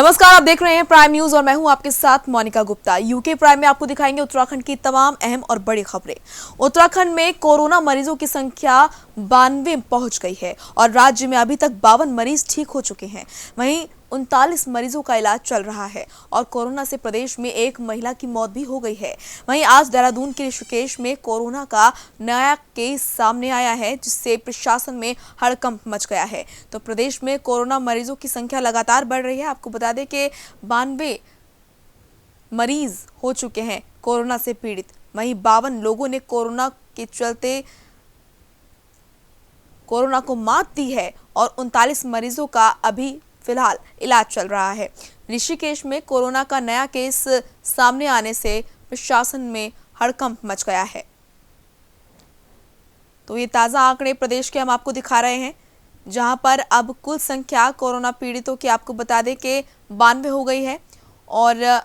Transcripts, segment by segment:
नमस्कार, आप देख रहे हैं प्राइम न्यूज और मैं हूं आपके साथ मोनिका गुप्ता। यूके प्राइम में आपको दिखाएंगे उत्तराखंड की तमाम अहम और बड़ी खबरें। उत्तराखंड में कोरोना मरीजों की संख्या 92 पहुंच गई है और राज्य में अभी तक 52 मरीज ठीक हो चुके हैं। वहीं 39 मरीजों का इलाज चल रहा है और कोरोना से प्रदेश में एक महिला की मौत भी हो गई है। वहीं आज देहरादून के ऋषिकेश में कोरोना का नया केस सामने आया है, जिससे प्रशासन में हड़कंप मच गया है। तो प्रदेश में कोरोना मरीजों की संख्या लगातार बढ़ रही है। आपको बता दें कि 92 मरीज हो चुके हैं कोरोना से पीड़ित। वहीं 52 लोगों ने कोरोना के चलते कोरोना को मात दी है और 39 मरीजों का अभी फिलहाल इलाज चल रहा है। ऋषिकेश में कोरोना का नया केस सामने आने से प्रशासन में हड़कंप मच गया है। तो ये ताजा आंकड़े प्रदेश के हम आपको दिखा रहे हैं, जहां पर अब कुल संख्या कोरोना पीड़ितों की आपको बता दें कि 92 हो गई है और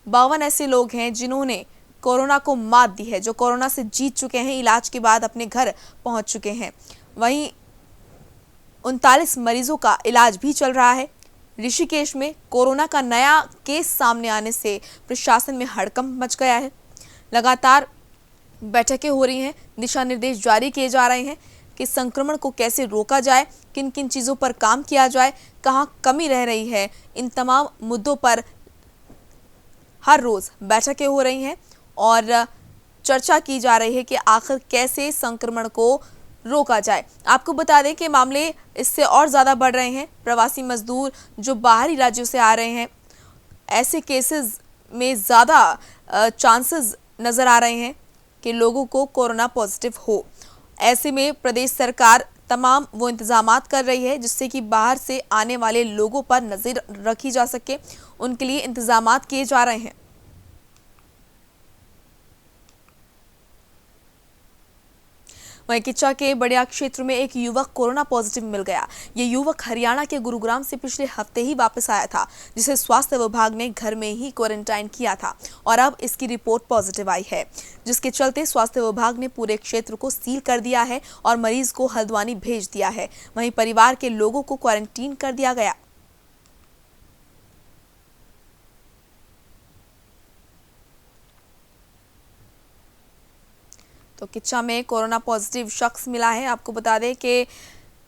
52 ऐसे लोग हैं जिन्होंने कोरोना को मात दी है, जो कोरोना से जीत चुके हैं, इलाज के बाद अपने घर पहुंच चुके हैं। वहीं 39 मरीजों का इलाज भी चल रहा है। ऋषिकेश में कोरोना का नया केस सामने आने से प्रशासन में हड़कंप मच गया है। लगातार बैठकें हो रही हैं, दिशा निर्देश जारी किए जा रहे हैं कि संक्रमण को कैसे रोका जाए, किन किन चीज़ों पर काम किया जाए, कहाँ कमी रह रही है। इन तमाम मुद्दों पर हर रोज़ बैठकें हो रही हैं और चर्चा की जा रही है कि आखिर कैसे संक्रमण को रोका जाए। आपको बता दें कि मामले इससे और ज़्यादा बढ़ रहे हैं। प्रवासी मजदूर जो बाहरी राज्यों से आ रहे हैं, ऐसे केसेस में ज़्यादा चांसेस नज़र आ रहे हैं कि लोगों को कोरोना पॉजिटिव हो। ऐसे में प्रदेश सरकार तमाम वो इंतजामात कर रही है जिससे कि बाहर से आने वाले लोगों पर नज़र रखी जा सके। उनके लिए इंतजामात किए जा रहे हैं। वहीं किच्चा के बड़िया क्षेत्र में एक युवक कोरोना पॉजिटिव मिल गया। ये युवक हरियाणा के गुरुग्राम से पिछले हफ्ते ही वापस आया था, जिसे स्वास्थ्य विभाग ने घर में ही क्वारंटाइन किया था और अब इसकी रिपोर्ट पॉजिटिव आई है, जिसके चलते स्वास्थ्य विभाग ने पूरे क्षेत्र को सील कर दिया है और मरीज को हल्द्वानी भेज दिया है। वहीं परिवार के लोगों को क्वारंटीन कर दिया गया। तो किच्चा में कोरोना पॉजिटिव शख्स मिला है। आपको बता दें कि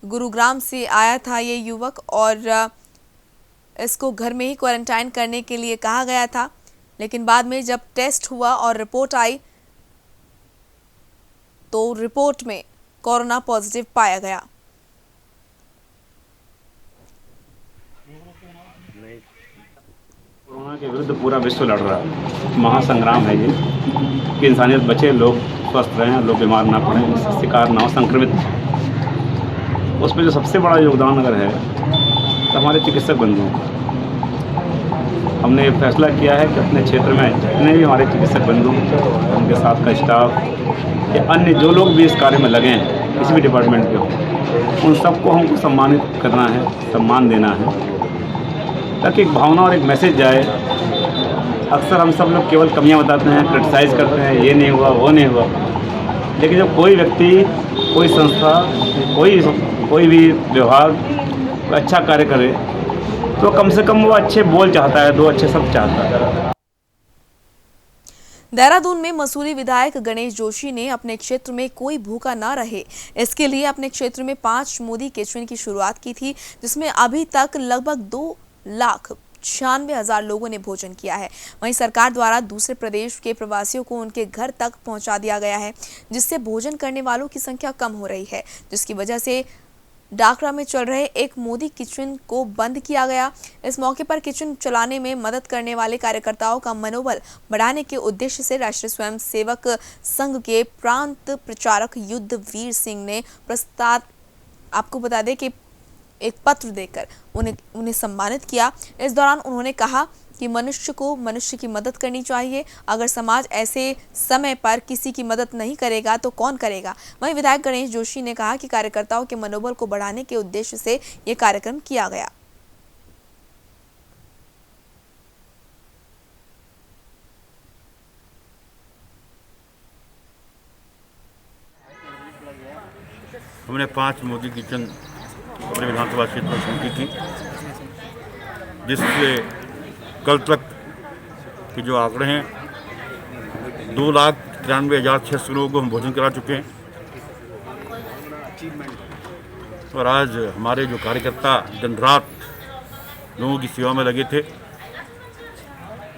गुरुग्राम से आया था ये युवक और इसको घर में ही क्वारंटाइन करने के लिए कहा गया था, लेकिन बाद में जब टेस्ट हुआ और रिपोर्ट आई तो रिपोर्ट में कोरोना पॉजिटिव पाया गया। कोरोना के विरुद्ध पूरा विश्व लड़ रहा है, महासंग्राम है ये कि इंसानियत बचे, लोग स्वस्थ रहें, लोग बीमार ना पड़ें, शिकार ना हो, संक्रमित। उसमें जो सबसे बड़ा योगदान अगर है तो हमारे चिकित्सक बंधुओं का। हमने फैसला किया है कि अपने क्षेत्र में जितने भी हमारे चिकित्सक बंधु, उनके साथ का स्टाफ या अन्य जो लोग भी इस कार्य में लगे हैं, किसी भी डिपार्टमेंट के हो, उन सबको हमको सम्मानित करना है, सम्मान देना है, ताकि एक भावना और एक मैसेज जाए। अक्सर हम सब लोग केवल कमियां बताते हैं, क्रिटिसाइज़ करते हैं, ये नहीं हुआ, वो नहीं हुआ, लेकिन जब कोई व्यक्ति, कोई संस्था, कोई भी विभाग अच्छा कार्य करे तो कम से कम वो अच्छे बोल चाहता है, दो अच्छे शब्द चाहता है। देहरादून में मसूरी विधायक गणेश जोशी ने अपने क्षेत्र में कोई भूखा ना रहे, इसके लिए अपने क्षेत्र में 5 मोदी किचन की शुरुआत की थी, जिसमें अभी तक लगभग 2,96,000 लोगों ने भोजन किया है। वहीं सरकार द्वारा दूसरे प्रदेश के प्रवासियों को उनके घर तक पहुंचा दिया गया है, जिससे भोजन करने वालों की संख्या कम हो रही है, जिसकी वजह से डाकरा में चल रहे एक मोदी किचन को बंद किया गया। इस मौके पर किचन चलाने में मदद करने वाले कार्यकर्ताओं का मनोबल बढ़ाने के उद्देश्य से राष्ट्रीय स्वयंसेवक संघ के प्रांत प्रचारक युद्धवीर सिंह ने प्रस्ताव, आपको बता दें कि एक पत्र देकर उन्हें सम्मानित किया। इस दौरान उन्होंने कहा कि मनुष्य को मनुष्य की मदद करनी चाहिए। अगर समाज ऐसे समय पर किसी की मदद नहीं करेगा तो कौन करेगा। वहीं विधायक गणेश जोशी ने कहा कि कार्यकर्ताओं के मनोबल को बढ़ाने के उद्देश्य से ये कार्यक्रम किया गया। हमने 5 मोदी किचन अपने विधानसभा क्षेत्र में शुरू की थी। जिससे कल तक के जो आंकड़े हैं 2,93,600 लोगों को हम भोजन करा चुके हैं। और आज हमारे जो कार्यकर्ता दिन रात लोगों की सेवा में लगे थे,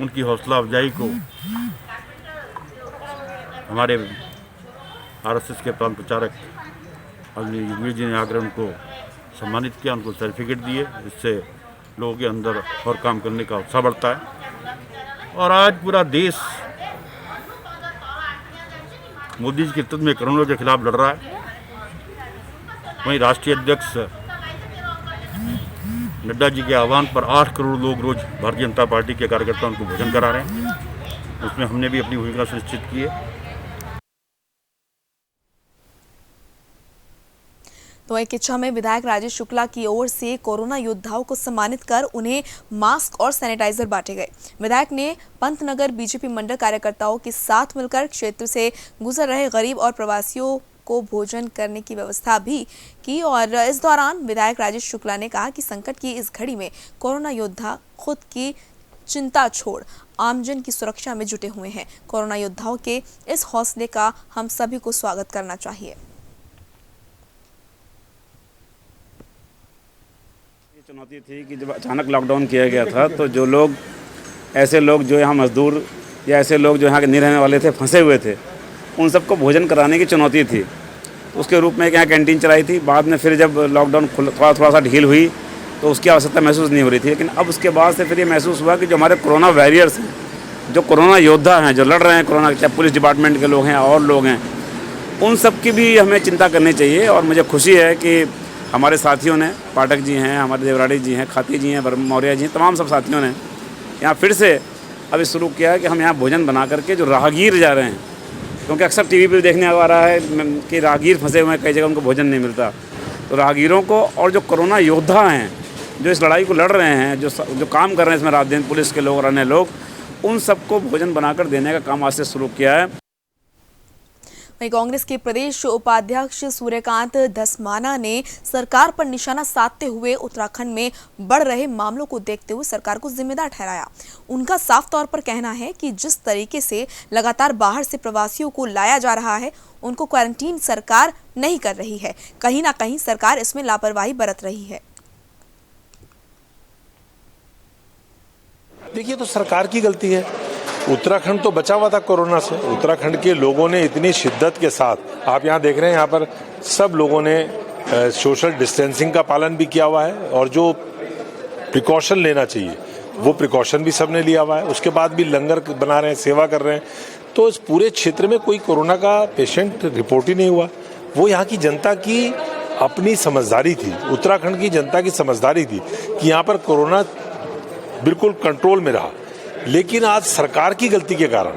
उनकी हौसला अफजाई को हमारे आरएसएस के प्रांत प्रचारक अग्नि युगवीर जी ने आकर उनको सम्मानित किया, उनको सर्टिफिकेट दिए, जिससे लोगों के अंदर और काम करने का उत्साह बढ़ता है। और आज पूरा देश मोदी जी के नेतृत्व में कोरोना के खिलाफ लड़ रहा है। वहीं राष्ट्रीय अध्यक्ष नड्डा जी के आह्वान पर 8 करोड़ लोग रोज भारतीय जनता पार्टी के कार्यकर्ता उनको भोजन करा रहे हैं। उसमें हमने भी अपनी भूमिका सुनिश्चित की है। तो एक इच्छा में विधायक राजेश शुक्ला की ओर से कोरोना योद्धाओं को सम्मानित कर उन्हें मास्क और सैनिटाइजर बांटे गए। विधायक ने पंतनगर बीजेपी मंडल कार्यकर्ताओं के साथ मिलकर क्षेत्र से गुजर रहे गरीब और प्रवासियों को भोजन करने की व्यवस्था भी की। और इस दौरान विधायक राजेश शुक्ला ने कहा कि संकट की इस घड़ी में कोरोना योद्धा खुद की चिंता छोड़ आमजन की सुरक्षा में जुटे हुए हैं। कोरोना योद्धाओं के इस हौसले का हम सभी को स्वागत करना चाहिए। चुनौती थी कि जब अचानक लॉकडाउन किया गया था तो जो लोग ऐसे लोग जो यहाँ मजदूर या ऐसे लोग जो यहाँ के नहीं रहने वाले थे, फंसे हुए थे, उन सबको भोजन कराने की चुनौती थी। उसके रूप में यहाँ कैंटीन चलाई थी। बाद में फिर जब लॉकडाउन थोड़ा सा ढील हुई तो उसकी आवश्यकता महसूस नहीं हो रही थी। लेकिन अब उसके बाद से फिर ये महसूस हुआ कि जो हमारे कोरोना वॉरियर्स हैं, जो कोरोना योद्धा हैं, जो लड़ रहे हैं कोरोना, चाहे पुलिस डिपार्टमेंट के लोग हैं और लोग हैं, उन सब की भी हमें चिंता करनी चाहिए। और मुझे खुशी है कि हमारे साथियों ने, पाठक जी हैं, हमारे देवराड़ी जी हैं, खाती जी हैं, मौर्य जी हैं, तमाम सब साथियों ने यहाँ फिर से अभी शुरू किया है कि हम यहाँ भोजन बना करके जो राहगीर जा रहे हैं, क्योंकि अक्सर टीवी पर देखने आ रहा है कि राहगीर फंसे हुए हैं, कई जगह उनको भोजन नहीं मिलता। तो राहगीरों को और जो कोरोना योद्धा हैं, जो इस लड़ाई को लड़ रहे हैं, जो काम कर रहे हैं इसमें रात दिन, पुलिस के लोग और अन्य लोग, उन सबको भोजन बनाकर देने का काम आज से शुरू किया है। वहीं कांग्रेस के प्रदेश उपाध्यक्ष सूर्यकांत धस्माना ने सरकार पर निशाना साधते हुए उत्तराखंड में बढ़ रहे मामलों को देखते हुए सरकार को जिम्मेदार ठहराया। उनका साफ तौर पर कहना है कि जिस तरीके से लगातार बाहर से प्रवासियों को लाया जा रहा है, उनको क्वारंटीन सरकार नहीं कर रही है। कहीं ना कहीं सरकार इसमें लापरवाही बरत रही है। देखिए, तो सरकार की गलती है। उत्तराखंड तो बचा हुआ था कोरोना से। उत्तराखंड के लोगों ने इतनी शिद्दत के साथ, आप यहाँ देख रहे हैं, यहाँ पर सब लोगों ने सोशल डिस्टेंसिंग का पालन भी किया हुआ है और जो प्रिकॉशन लेना चाहिए वो प्रिकॉशन भी सबने लिया हुआ है। उसके बाद भी लंगर बना रहे हैं, सेवा कर रहे हैं। तो इस पूरे क्षेत्र में कोई कोरोना का पेशेंट रिपोर्ट ही नहीं हुआ। वो यहाँ की जनता की अपनी समझदारी थी, उत्तराखंड की जनता की समझदारी थी कि यहाँ पर कोरोना बिल्कुल कंट्रोल में रहा। लेकिन आज सरकार की गलती के कारण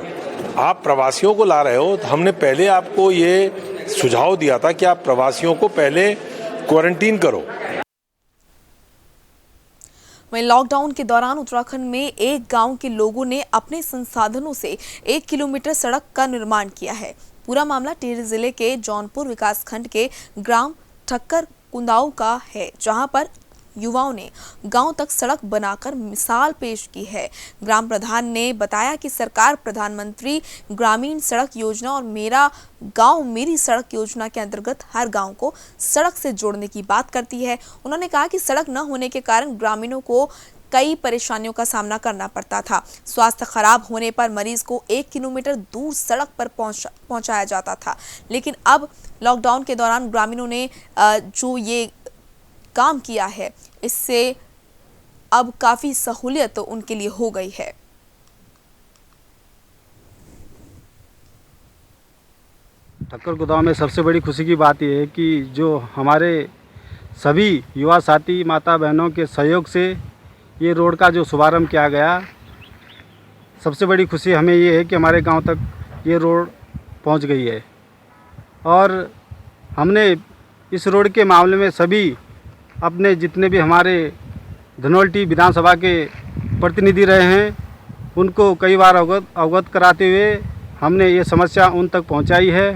आप प्रवासियों को ला रहे हो। तो हमने पहले आपको ये सुझाव दिया था कि आप प्रवासियों को पहले क्वारंटीन करो। वहीं लॉकडाउन के दौरान उत्तराखंड में एक गांव के लोगों ने अपने संसाधनों से 1 किलोमीटर सड़क का निर्माण किया है। पूरा मामला टिहरी जिले के जौनपुर विकासखंड के ग्राम ठक्कर कुंदाऊ का है, जहां पर युवाओं ने गांव तक सड़क बनाकर मिसाल पेश की है। ग्राम प्रधान ने बताया कि सरकार प्रधानमंत्री ग्रामीण सड़क योजना और मेरा गांव मेरी सड़क योजना के अंतर्गत हर गांव को सड़क से जोड़ने की बात करती है। उन्होंने कहा कि सड़क न होने के कारण ग्रामीणों को कई परेशानियों का सामना करना पड़ता था। स्वास्थ्य खराब होने पर मरीज को 1 किलोमीटर दूर सड़क पर पहुंचाया जाता था। लेकिन अब लॉकडाउन के दौरान ग्रामीणों ने जो ये काम किया है, इससे अब काफी सहूलियत तो उनके लिए हो गई है। ठक्कर गोदाम में सबसे बड़ी खुशी की बात यह है कि जो हमारे सभी युवा साथी माता बहनों के सहयोग से ये रोड का जो शुभारंभ किया गया, सबसे बड़ी खुशी हमें ये है कि हमारे गांव तक ये रोड पहुंच गई है। और हमने इस रोड के मामले में सभी अपने जितने भी हमारे धनौल्टी विधानसभा के प्रतिनिधि रहे हैं, उनको कई बार अवगत कराते हुए हमने ये समस्या उन तक पहुंचाई है।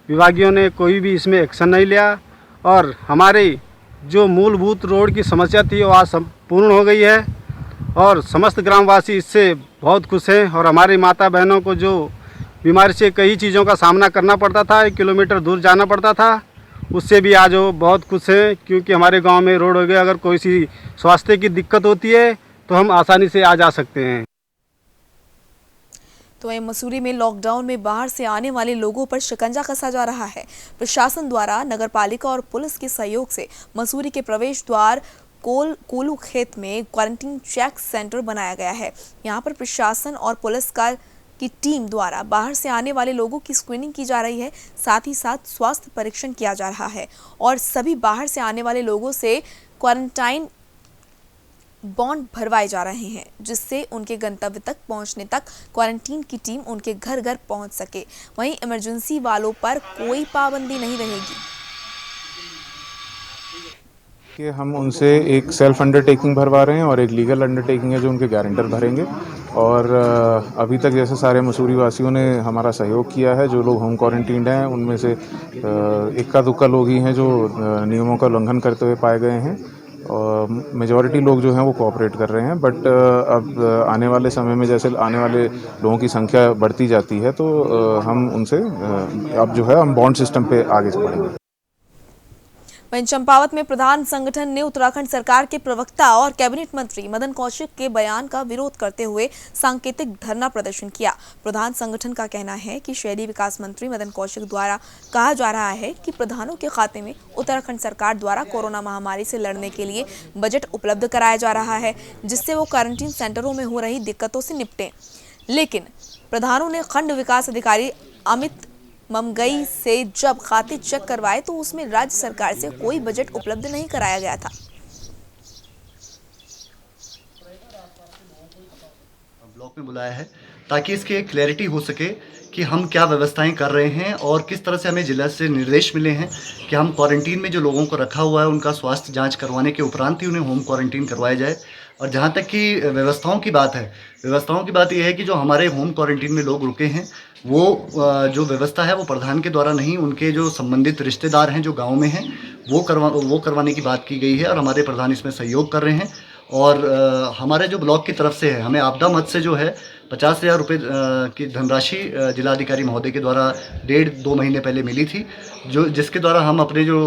विभागियों ने कोई भी इसमें एक्शन नहीं लिया और हमारे जो मूलभूत रोड की समस्या थी वो आज पूर्ण हो गई है। और समस्त ग्रामवासी इससे बहुत खुश हैं। और हमारी माता बहनों को जो बीमारी से कई चीज़ों का सामना करना पड़ता था, 1 किलोमीटर दूर जाना पड़ता था, उससे भी आज वो बहुत खुश हैं, क्योंकि हमारे गांव में रोड हो गया। अगर कोई सी स्वास्थ्य की दिक्कत होती है तो हम आसानी से आ जा सकते हैं। तो वहीं मसूरी में लॉकडाउन में बाहर से आने वाले लोगों पर शिकंजा कसा जा रहा है। प्रशासन द्वारा नगरपालिका और पुलिस के सहयोग से मसूरी के प्रवेश द्वार कोलू खेत में क्वारंटीन चेक सेंटर बनाया गया है। यहाँ पर प्रशासन और पुलिस की टीम द्वारा बाहर से आने वाले लोगों की स्क्रीनिंग की जा रही है, साथ ही साथ स्वास्थ्य परीक्षण किया जा रहा है और सभी बाहर से आने वाले लोगों से क्वारंटाइन बॉन्ड भरवाए जा रहे हैं, जिससे उनके गंतव्य तक पहुंचने तक क्वारंटीन की टीम उनके घर घर पहुंच सके। वहीं इमरजेंसी वालों पर कोई पाबंदी नहीं रहेगी कि हम उनसे एक सेल्फ अंडरटेकिंग भरवा रहे हैं और एक लीगल अंडरटेकिंग है जो उनके गारंटर भरेंगे। और अभी तक जैसे सारे मसूरी वासियों ने हमारा सहयोग किया है, जो लोग होम क्वारंटीन्ड हैं उनमें से इक्का दुक्का लोग ही हैं जो नियमों का उल्लंघन करते हुए पाए गए हैं और मेजॉरिटी लोग जो हैं वो कोऑपरेट कर रहे हैं। बट अब आने वाले समय में जैसे आने वाले लोगों की संख्या बढ़ती जाती है तो हम उनसे अब जो है हम बॉन्ड सिस्टम पे आगे से बढ़ेंगे। वहीं चंपावत में प्रधान संगठन ने उत्तराखंड सरकार के प्रवक्ता और कैबिनेट मंत्री मदन कौशिक के बयान का विरोध करते हुए सांकेतिक धरना प्रदर्शन किया। प्रधान संगठन का कहना है कि शहरी विकास मंत्री मदन कौशिक द्वारा कहा जा रहा है कि प्रधानों के खाते में उत्तराखंड सरकार द्वारा कोरोना महामारी से लड़ने के लिए बजट उपलब्ध कराया जा रहा है, जिससे वो क्वारंटीन सेंटरों में हो रही दिक्कतों से निपटें। लेकिन प्रधानों ने खंड विकास अधिकारी अमित ममगई से जब खाते चेक करवाए तो उसमें राज्य सरकार से कोई बजट उपलब्ध नहीं कराया गया था। ब्लॉक में बुलाया है ताकि इसकी एक क्लैरिटी हो सके कि हम क्या व्यवस्थाएं कर रहे हैं और किस तरह से हमें जिला से निर्देश मिले हैं कि हम क्वारंटीन में जो लोगों को रखा हुआ है उनका स्वास्थ्य जांच करवाने के उपरांत ही उन्हें होम क्वारंटीन करवाया जाए। और जहां तक कि व्यवस्थाओं की बात है, व्यवस्थाओं की बात यह है कि जो हमारे होम क्वारंटीन में लोग रुके हैं वो जो व्यवस्था है वो प्रधान के द्वारा नहीं, उनके जो संबंधित रिश्तेदार हैं जो गाँव में हैं वो करवाने की बात की गई है और हमारे प्रधान इसमें सहयोग कर रहे हैं। और हमारे जो ब्लॉक की तरफ से है, हमें आपदा मद से जो है 50,000 रुपये की धनराशि जिलाधिकारी महोदय के द्वारा 1.5-2 महीने पहले मिली थी, जो जिसके द्वारा हम अपने जो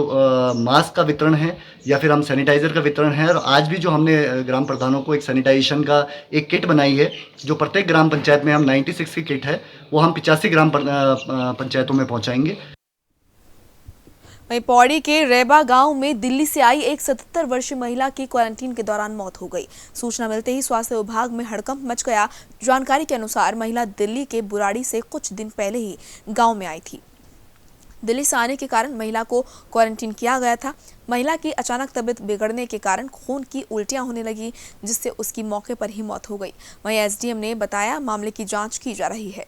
मास्क का वितरण है या फिर हम सैनिटाइज़र का वितरण है। और आज भी जो हमने ग्राम प्रधानों को एक सैनिटाइजेशन का एक किट बनाई है जो प्रत्येक ग्राम पंचायत में हम 96 की किट है वो हम 85 ग्राम पंचायतों में पहुँचाएँगे। वहीं पौड़ी के रेबा गांव में दिल्ली से आई एक 77 वर्षीय महिला की क्वारंटीन के दौरान मौत हो गई। सूचना मिलते ही स्वास्थ्य विभाग में हड़कंप मच गया। जानकारी के अनुसार महिला दिल्ली के बुराड़ी से कुछ दिन पहले ही गांव में आई थी। दिल्ली से आने के कारण महिला को क्वारंटीन किया गया था। महिला की अचानक तबीयत बिगड़ने के कारण खून की उल्टियां होने लगी, जिससे उसकी मौके पर ही मौत हो गई। वहीं एसडीएम ने बताया मामले की जाँच की जा रही है।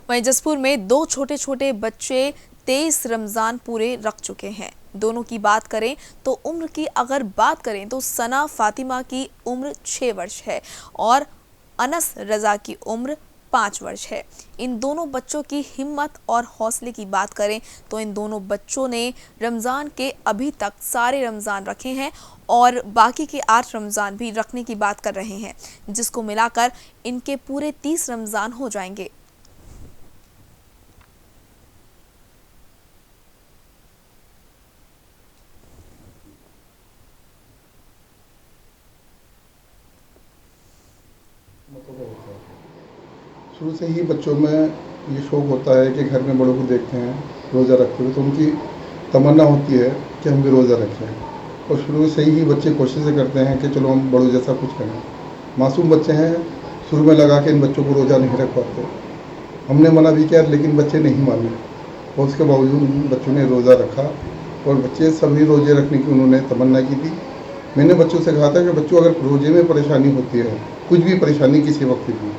वहीं जसपुर में 2 छोटे छोटे बच्चे 23 रमजान पूरे रख चुके हैं। दोनों की बात करें तो उम्र की अगर बात करें तो सना फातिमा की उम्र 6 वर्ष है और अनस रजा की उम्र 5 वर्ष है। इन दोनों बच्चों की हिम्मत और हौसले की बात करें तो इन दोनों बच्चों ने रमज़ान के अभी तक सारे रमज़ान रखे हैं और बाकी के 8 रमज़ान भी रखने की बात कर रहे हैं, जिसको मिलाकर इनके पूरे 30 रमज़ान हो जाएंगे। शुरू से ही बच्चों में ये शौक़ होता है कि घर में बड़ों को देखते हैं रोज़ा रखते हुए तो उनकी तमन्ना होती है कि हम भी रोज़ा रखें। और शुरू से ही बच्चे कोशिशें करते हैं कि चलो हम बड़ों जैसा कुछ करें। मासूम बच्चे हैं, शुरू में लगा के इन बच्चों को रोज़ा नहीं रख पाते। हमने मना भी किया लेकिन बच्चे नहीं माने और उसके बावजूद बच्चों ने रोज़ा रखा और बच्चे सभी रोज़े रखने की उन्होंने तमन्ना की थी। मैंने बच्चों से कहा था कि बच्चों अगर रोज़े में परेशानी होती है, कुछ भी परेशानी किसी वक्त की,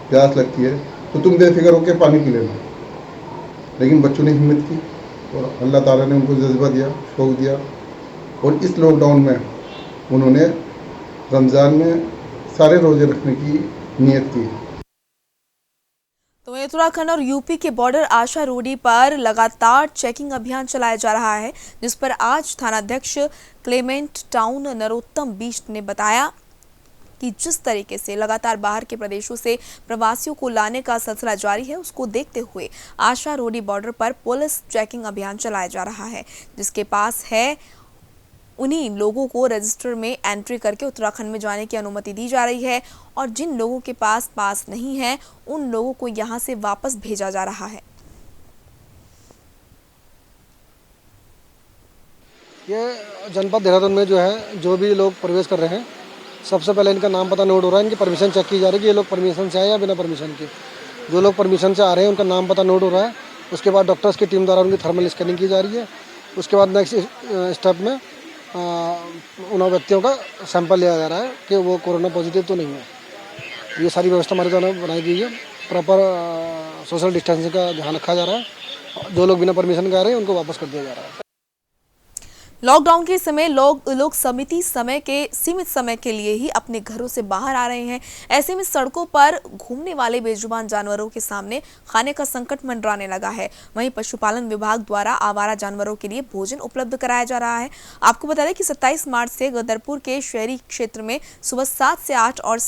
प्यास लगती है तो तुम बेफिक्र होकर पानी पी लेना। लेकिन बच्चों ने हिम्मत की और अल्लाह ताला ने उनको जज्बा दिया, शौक़ दिया और इस लॉकडाउन में उन्होंने रमज़ान में सारे रोज़े रखने की नियत की। तो वहीं उत्तराखंड और यूपी के बॉर्डर आशा रोडी पर लगातार चेकिंग अभियान चलाया जा रहा है, जिस पर आज थानाध्यक्ष क्लेमेंट टाउन नरोत्तम बिष्ट ने बताया कि जिस तरीके से लगातार बाहर के प्रदेशों से प्रवासियों को लाने का सिलसिला जारी है, उसको देखते हुए आशा रोडी बॉर्डर पर पुलिस चेकिंग अभियान चलाया जा रहा है। जिसके पास है उन्हीं लोगों को रजिस्टर में एंट्री करके उत्तराखंड में जाने की अनुमति दी जा रही है और जिन लोगों के पास नहीं है उन लोगों को यहां से वापस भेजा जा रहा है। ये जनपद देहरादून में जो है, जो भी लोग प्रवेश कर रहे हैं, सबसे पहले इनका नाम पता नोट हो रहा है, इनकी परमिशन चेक की जा रही है कि ये लोग परमिशन से आए या बिना परमिशन के। जो लोग परमिशन से आ रहे हैं उनका नाम पता नोट हो रहा है। उसके बाद डॉक्टर्स की टीम द्वारा उनकी थर्मल स्कैनिंग की जा रही है। उसके बाद नेक्स्ट स्टेप में उन व्यक्तियों का सैंपल लिया जा रहा है कि वो कोरोना पॉजिटिव तो नहीं है। ये सारी व्यवस्था हमारे द्वारा बनाई गई है। प्रॉपर सोशल डिस्टेंसिंग का ध्यान रखा जा रहा है। जो लोग बिना परमिशन के आ रहे हैं उनको वापस कर दिया जा रहा है। लॉकडाउन के समय लोग सीमित समय के लिए ही अपने घरों से बाहर आ रहे हैं। ऐसे में सड़कों पर घूमने वाले बेजुबान जानवरों के सामने खाने का संकट मंडराने लगा है। वहीं पशुपालन विभाग द्वारा आवारा जानवरों के लिए भोजन उपलब्ध कराया जा रहा है। आपको बता दें कि 27 मार्च से गदरपुर के शहरी क्षेत्र में सुबह 7 से 8 और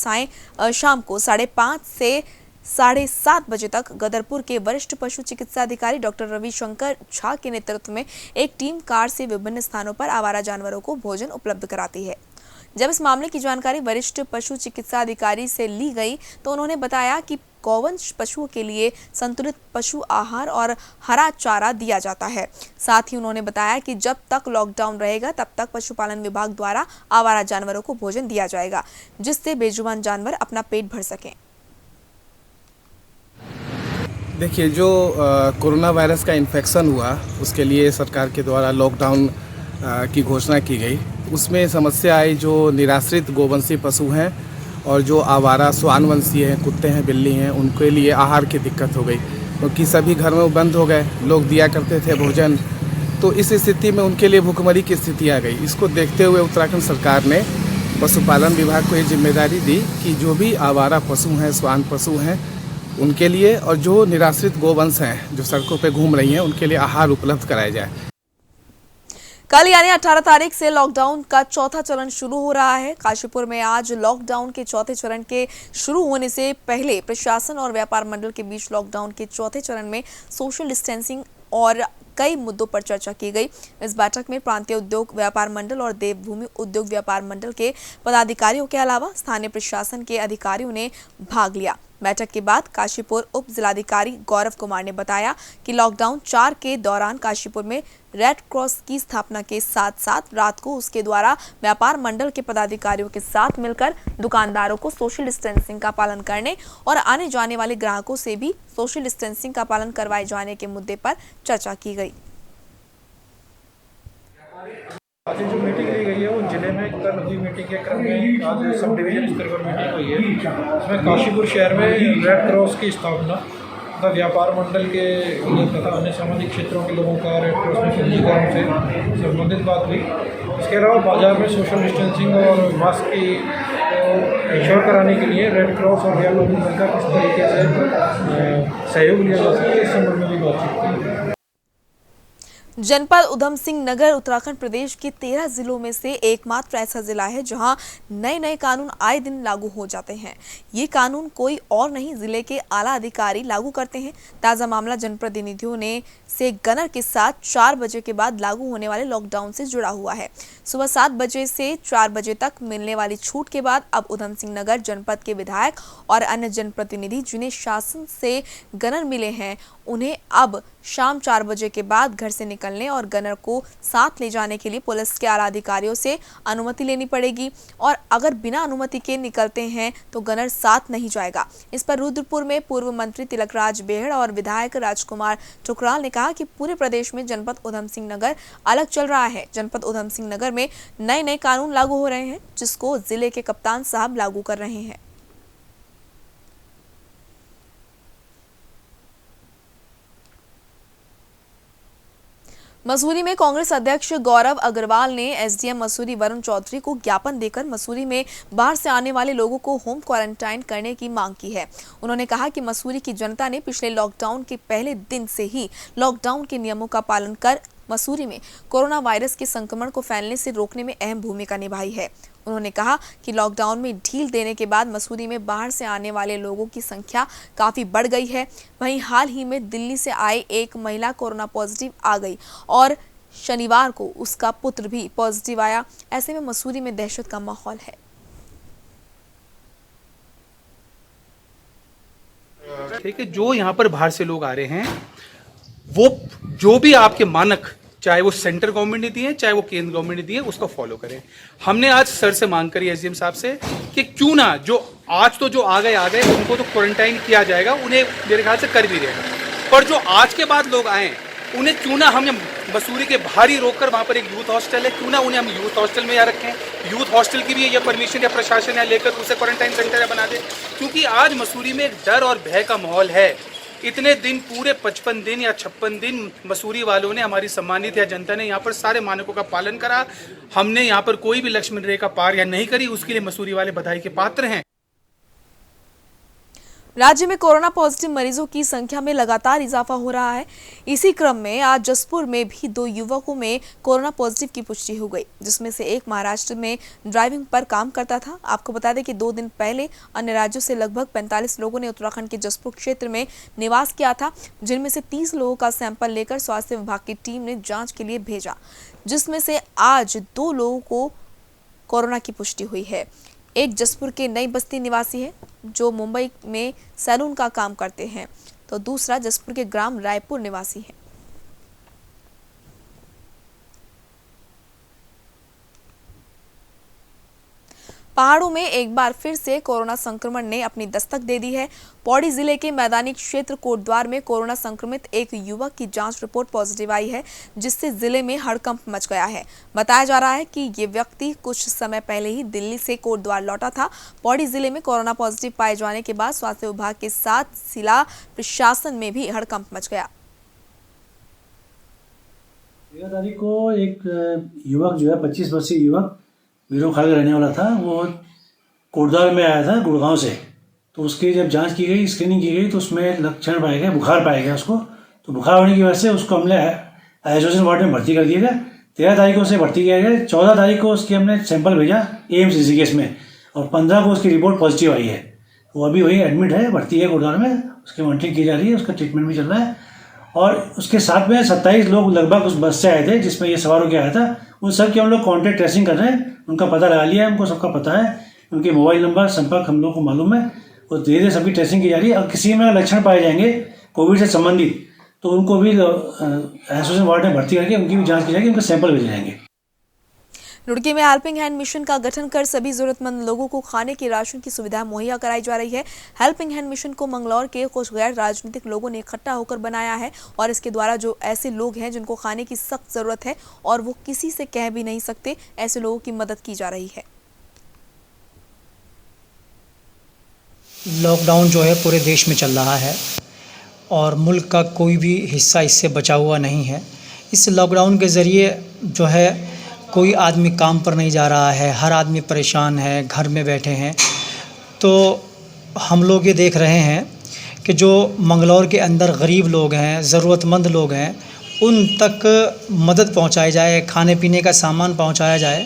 शाम को 5:30 से 7:30 बजे तक गदरपुर के वरिष्ठ पशु चिकित्सा अधिकारी डॉक्टर रविशंकर झा के नेतृत्व में एक टीम कार से विभिन्न स्थानों पर आवारा जानवरों को भोजन उपलब्ध कराती है। जब इस मामले की जानकारी वरिष्ठ पशु चिकित्सा अधिकारी से ली गई तो उन्होंने बताया कि गौवंश पशुओं के लिए संतुलित पशु आहार और हरा चारा दिया जाता है। साथ ही उन्होंने बताया कि जब तक लॉकडाउन रहेगा तब तक पशुपालन विभाग द्वारा आवारा जानवरों को भोजन दिया जाएगा, जिससे बेजुबान जानवर अपना पेट भर सकें। देखिए, जो कोरोना वायरस का इन्फेक्शन हुआ उसके लिए सरकार के द्वारा लॉकडाउन की घोषणा की गई। उसमें समस्या आई जो निराश्रित गोवंशी पशु हैं और जो आवारा श्वानवंशी हैं, कुत्ते हैं, बिल्ली हैं, उनके लिए आहार की दिक्कत हो गई क्योंकि सभी घर में बंद हो गए। लोग दिया करते थे भोजन, तो इस स्थिति में उनके लिए भुखमरी की स्थिति आ गई। इसको देखते हुए उत्तराखंड सरकार ने पशुपालन विभाग को ये जिम्मेदारी दी कि जो भी आवारा पशु हैं, श्वान पशु हैं, उनके लिए और जो निराश्रित गोवंश हैं जो सड़कों पे घूम रही हैं, उनके लिए आहार उपलब्ध कराया जाए। कल यानी 18 तारीख से लॉकडाउन का चौथा चरण शुरू हो रहा है। काशीपुर में आज लॉकडाउन के चौथे चरण के शुरू होने से पहले प्रशासन और व्यापार मंडल के बीच लॉकडाउन के चौथे चरण में सोशल डिस्टेंसिंग और कई मुद्दों पर चर्चा की गई। इस बैठक में प्रांतीय उद्योग व्यापार मंडल और देवभूमि उद्योग व्यापार मंडल के पदाधिकारियों के अलावा स्थानीय प्रशासन के अधिकारियों ने भाग लिया। बैठक के बाद काशीपुर उप जिलाधिकारी गौरव कुमार ने बताया कि लॉकडाउन 4 के दौरान काशीपुर में रेड क्रॉस की स्थापना के साथ साथ रात को उसके द्वारा व्यापार मंडल के पदाधिकारियों के साथ मिलकर दुकानदारों को सोशल डिस्टेंसिंग का पालन करने और आने जाने वाले ग्राहकों से भी सोशल डिस्टेंसिंग का पालन करवाए जाने के मुद्दे पर चर्चा की गई। आज जो मीटिंग ली गई है वो जिले में कल हुई मीटिंग के क्रम में आज सब डिवीजन स्तर पर मीटिंग हुई है। इसमें काशीपुर शहर में रेड क्रॉस की स्थापना तथा व्यापार मंडल के तथा अन्य सामाजिक क्षेत्रों के लोगों का रेड क्रॉस में पंजीकरण से संबंधित बात हुई। इसके अलावा बाजार में सोशल डिस्टेंसिंग और मास्क की इंश्योर कराने के लिए रेड क्रॉस और व्यापार मंडल का किस तरीके से सहयोग लिया जा सकता है, इस संबंध में भी बातचीत की। जनपद उधम सिंह नगर उत्तराखंड प्रदेश के 13 जिलों में से एकमात्र ऐसा जिला है जहां नए कानून आए दिन लागू हो जाते हैं। ये कानून कोई और नहीं, जिले के आला अधिकारी लागू करते हैं। ताजा मामला जनप्रतिनिधियों ने से गनर के साथ 4 बजे के बाद लागू होने वाले लॉकडाउन से जुड़ा हुआ है। सुबह 7 बजे से 4 बजे तक मिलने वाली छूट के बाद अब उधम सिंह नगर जनपद के विधायक और अन्य जनप्रतिनिधि जिन्हें शासन से गनर मिले हैं, उन्हें अब शाम 4 बजे के बाद घर से निकलने और गनर को साथ ले जाने के लिए पुलिस के आला अधिकारियों से अनुमति लेनी पड़ेगी और अगर बिना अनुमति के निकलते हैं तो गनर साथ नहीं जाएगा। इस पर रुद्रपुर में पूर्व मंत्री तिलकराज बेहड़ और विधायक राजकुमार टुकराल ने कहा कि पूरे प्रदेश में जनपद उधम सिंह नगर अलग चल रहा है। जनपद उधम सिंह नगर में नए कानून लागू हो रहे हैं जिसको जिले के कप्तान साहब लागू कर रहे हैं। मसूरी में कांग्रेस अध्यक्ष गौरव अग्रवाल ने एसडीएम मसूरी वरुण चौधरी को ज्ञापन देकर मसूरी में बाहर से आने वाले लोगों को होम क्वारंटाइन करने की मांग की है। उन्होंने कहा कि मसूरी की जनता ने पिछले लॉकडाउन के पहले दिन से ही लॉकडाउन के नियमों का पालन कर मसूरी में कोरोना वायरस के संक्रमण को फैलने से रोकने में अहम भूमिका निभाई है। उन्होंने कहा कि लॉकडाउन में ढील देने के बाद मसूरी में बाहर से आने वाले लोगों की संख्या काफी बढ़ गई है। वहीं हाल ही में दिल्ली से आए एक महिला कोरोना पॉजिटिव आ गई और शनिवार को उसका पुत्र भी पॉजिटिव आया। ऐसे में मसूरी में दहशत का माहौल है। ठीक है, जो यहाँ पर बाहर से लोग आ रहे हैं वो जो भी आपके मानक, चाहे वो सेंट्रल गवर्नमेंट ने दिए चाहे वो केंद्र गवर्नमेंट ने दिए, उसको फॉलो करें। हमने आज सर से मांग करी एसडीएम साहब से कि क्यों ना जो आज तो जो आ गए उनको तो क्वारंटाइन किया जाएगा, उन्हें मेरे ख्याल से कर भी देगा, पर जो आज के बाद लोग आए उन्हें क्यों ना हम मसूरी के बाहर ही रोककर, वहाँ पर एक यूथ हॉस्टल है, क्यों ना उन्हें हम यूथ हॉस्टल में या रखें। यूथ हॉस्टल की भी ये परमिशन या प्रशासन या लेकर उसे क्वारंटाइन सेंटर बना दे, क्योंकि आज मसूरी में एक डर और भय का माहौल है। इतने दिन, पूरे 55 दिन या 56 दिन मसूरी वालों ने, हमारी सम्मानित या जनता ने यहाँ पर सारे मानकों का पालन करा। हमने यहाँ पर कोई भी लक्ष्मण रेखा पार या नहीं करी, उसके लिए मसूरी वाले बधाई के पात्र हैं। राज्य में कोरोना पॉजिटिव मरीजों की संख्या में लगातार इजाफा हो रहा है। इसी क्रम में आज जसपुर में भी 2 युवकों में कोरोना पॉजिटिव की पुष्टि हो गई, जिसमें से एक महाराष्ट्र में ड्राइविंग पर काम करता था। आपको बता दें कि 2 दिन पहले अन्य राज्यों से लगभग 45 लोगों ने उत्तराखंड के जसपुर क्षेत्र में निवास किया था, जिनमें से 30 लोगों का सैंपल लेकर स्वास्थ्य विभाग की टीम ने जाँच के लिए भेजा, जिसमें से आज 2 लोगों को कोरोना की पुष्टि हुई है। एक जसपुर के नई बस्ती निवासी है जो मुंबई में सैलून का काम करते हैं, तो दूसरा जसपुर के ग्राम रायपुर निवासी है। पहाड़ों में एक बार फिर से कोरोना संक्रमण ने अपनी दस्तक दे दी है। पौड़ी जिले के मैदानी क्षेत्र कोटद्वार में कोरोना संक्रमित एक युवक की जांच रिपोर्ट पॉजिटिव आई है, जिससे जिले में हड़कंप मच गया है। बताया जा रहा है कि ये व्यक्ति कुछ समय पहले ही दिल्ली से कोटद्वार लौटा था। पौड़ी जिले में कोरोना पॉजिटिव पाए जाने के बाद स्वास्थ्य विभाग के साथ जिला प्रशासन में भी हड़कंप मच गया। 13 तारीख को एक युवक जो है 25 वर्षीय युवक वीरोखाल का रहने वाला था, वो कोटद्वार में आया था गुड़गांव से। तो उसकी जब जांच की गई, स्क्रीनिंग की गई, तो उसमें लक्षण पाए गए, बुखार पाया गया उसको। तो बुखार होने की वजह से उसको हमने आइसोलेशन वार्ड में भर्ती कर दिया गया। 13 तारीख को उसे भर्ती किया गया। 14 तारीख को उसकी हमने सैंपल भेजा एम्स ऋषिकेश में, और 15 को उसकी रिपोर्ट पॉजिटिव आई है। वो अभी वही एडमिट है, भर्ती है कोटद्वार में, उसकी मॉनिटरिंग की जा रही है, उसका ट्रीटमेंट भी चल रहा है। और उसके साथ में 27 लोग लगभग उस बस से आए थे जिसमें ये सवार होकर आया था। उन सब की हम लोग कॉन्टैक्ट ट्रेसिंग कर रहे हैं, उनका पता लगा लिया है, हमको सबका पता है, उनके मोबाइल नंबर, संपर्क हम लोग को मालूम है, और धीरे धीरे सबकी ट्रेसिंग की जा रही है। और किसी में लक्षण पाए जाएंगे कोविड से संबंधित, तो उनको भी आइसोलेशन वार्ड में भर्ती करके उनकी भी जाँच की जाएगी, उनके सैंपल भेजे जाएंगे। रुड़की में हेल्पिंग हैंड मिशन का गठन कर सभी जरूरतमंद लोगों को खाने की राशन की सुविधा मुहैया कराई जा रही है। हेल्पिंग हैंड मिशन को मंगलौर के कुछ गैर राजनीतिक लोगों ने इकट्ठा होकर बनाया है, और इसके द्वारा जो ऐसे लोग हैं जिनको खाने की सख्त जरूरत है और वो किसी से कह भी नहीं सकते, ऐसे लोगों की मदद की जा रही है। लॉकडाउन जो है पूरे देश में चल रहा है और मुल्क का कोई भी हिस्सा इससे बचा हुआ नहीं है। इस लॉकडाउन के ज़रिए जो है कोई आदमी काम पर नहीं जा रहा है, हर आदमी परेशान है, घर में बैठे हैं। तो हम लोग ये देख रहे हैं कि जो मंगलौर के अंदर गरीब लोग हैं, ज़रूरतमंद लोग हैं, उन तक मदद पहुंचाई जाए, खाने पीने का सामान पहुंचाया जाए।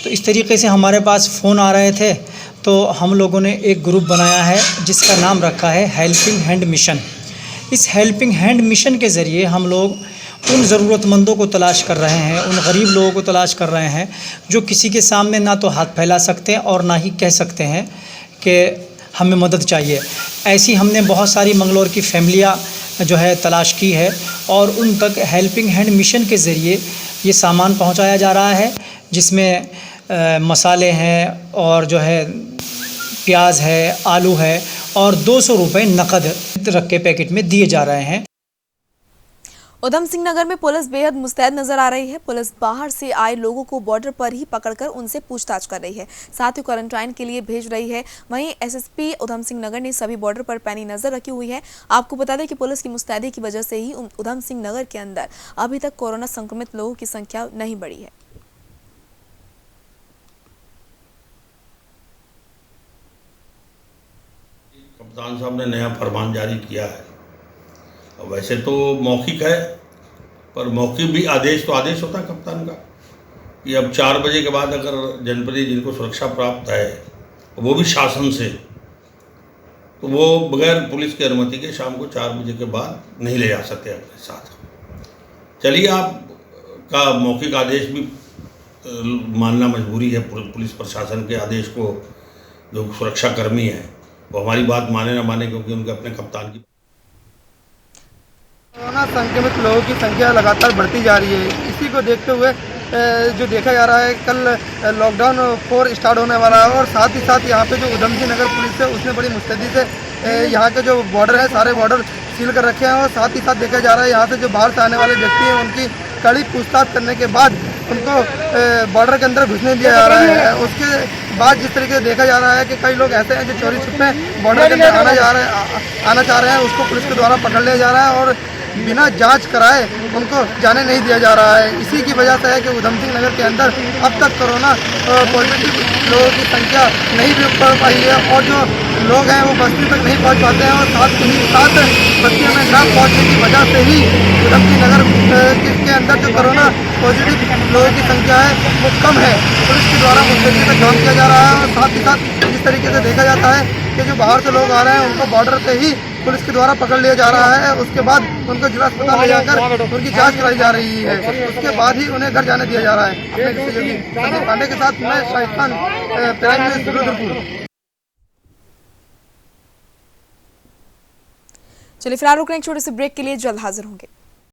तो इस तरीके से हमारे पास फ़ोन आ रहे थे, तो हम लोगों ने एक ग्रुप बनाया है जिसका नाम रखा है हेल्पिंग हैंड मिशन। इस हेल्पिंग हैंड मिशन के ज़रिए हम लोग उन ज़रूरतमंदों को तलाश कर रहे हैं, उन गरीब लोगों को तलाश कर रहे हैं जो किसी के सामने ना तो हाथ फैला सकते हैं और ना ही कह सकते हैं कि हमें मदद चाहिए। ऐसी हमने बहुत सारी मंगलौर की फैमिलियाँ जो है तलाश की है, और उन तक हेल्पिंग हैंड मिशन के ज़रिए ये सामान पहुंचाया जा रहा है, जिसमें मसाले हैं और जो है प्याज है, आलू है, और 200 रुपये नकद रख के पैकेट में दिए जा रहे हैं। उधम सिंह नगर में पुलिस बेहद मुस्तैद नजर आ रही है। पुलिस बाहर से आए लोगों को बॉर्डर पर ही पकड़कर उनसे पूछताछ कर रही है, साथ ही क्वारंटाइन के लिए भेज रही है। वहीं एसएसपी उधम सिंह नगर ने सभी बॉर्डर पर पैनी नजर रखी हुई है। आपको बता दें कि पुलिस की मुस्तैदी की वजह से ही उधम सिंह नगर के अंदर अभी तक कोरोना संक्रमित लोगों की संख्या नहीं बढ़ी है। कप्तान साहब ने नया फरमान जारी किया है। वैसे तो मौखिक है, पर मौखिक भी आदेश तो आदेश होता है कप्तान का कि अब 4 बजे के बाद अगर जनपदी जिनको सुरक्षा प्राप्त है वो भी शासन से, तो वो बगैर पुलिस की अनुमति के शाम को 4 बजे के बाद नहीं ले जा सकते अपने साथ। चलिए, आपका मौखिक आदेश भी मानना मजबूरी है। पुलिस प्रशासन के आदेश को जो सुरक्षाकर्मी हैं वो हमारी बात माने ना माने, क्योंकि उनके अपने कप्तान की। कोरोना संक्रमित लोगों की संख्या लगातार बढ़ती जा रही है। इसी को देखते हुए जो देखा जा रहा है, कल लॉकडाउन 4 स्टार्ट होने वाला है और साथ ही साथ यहाँ पे जो उधम सिंह नगर पुलिस है उसने बड़ी मुस्तैदी से यहाँ के जो बॉर्डर है सारे बॉर्डर सील कर रखे हैं और साथ ही साथ देखा जा रहा है यहाँ से जो बाहर से आने वाले व्यक्ति हैं उनकी कड़ी पूछताछ करने के बाद उनको बॉर्डर के अंदर घुसने दिया जा रहा है। उसके बाद जिस तरीके से देखा जा रहा है कि कई लोग ऐसे हैं जो चोरी छुपे बॉर्डर के अंदर आना चाह रहे हैं, उसको पुलिस के द्वारा पकड़ लिया जा रहा है और बिना जांच कराए उनको जाने नहीं दिया जा रहा है। इसी की वजह से है कि उधम सिंह नगर के अंदर अब तक कोरोना पॉजिटिव लोगों की संख्या नहीं भी बढ़ पाई है और जो लोग हैं वो बस्ती तक नहीं पहुंच पाते हैं और साथ ही साथ बस्तियों में न पहुंचने की वजह से ही उधम सिंह नगर के अंदर जो कोरोना पॉजिटिव लोगों की संख्या है वो कम है। पुलिस के द्वारा मुस्तैदी से काम किया जा रहा है और साथ ही साथ जिस तरीके से देखा जाता है कि जो बाहर से लोग आ रहे हैं उनको बॉर्डर पे ही पुलिस के द्वारा पकड़ लिया जा रहा है। उसके बाद उनको जिला अस्पताल ले जाकर उनकी जांच कराई जा रही है, उसके बाद ही उन्हें घर जाने दिया जा रहा है। अपने सहयोगी संजय पांडे के साथ मैं शाहिद खान, प्राइम न्यूज़ रुद्रपुर। चलिए फिलहाल रुक रहे हैं एक छोटे से ब्रेक के लिए, जल्द हाजिर होंगे।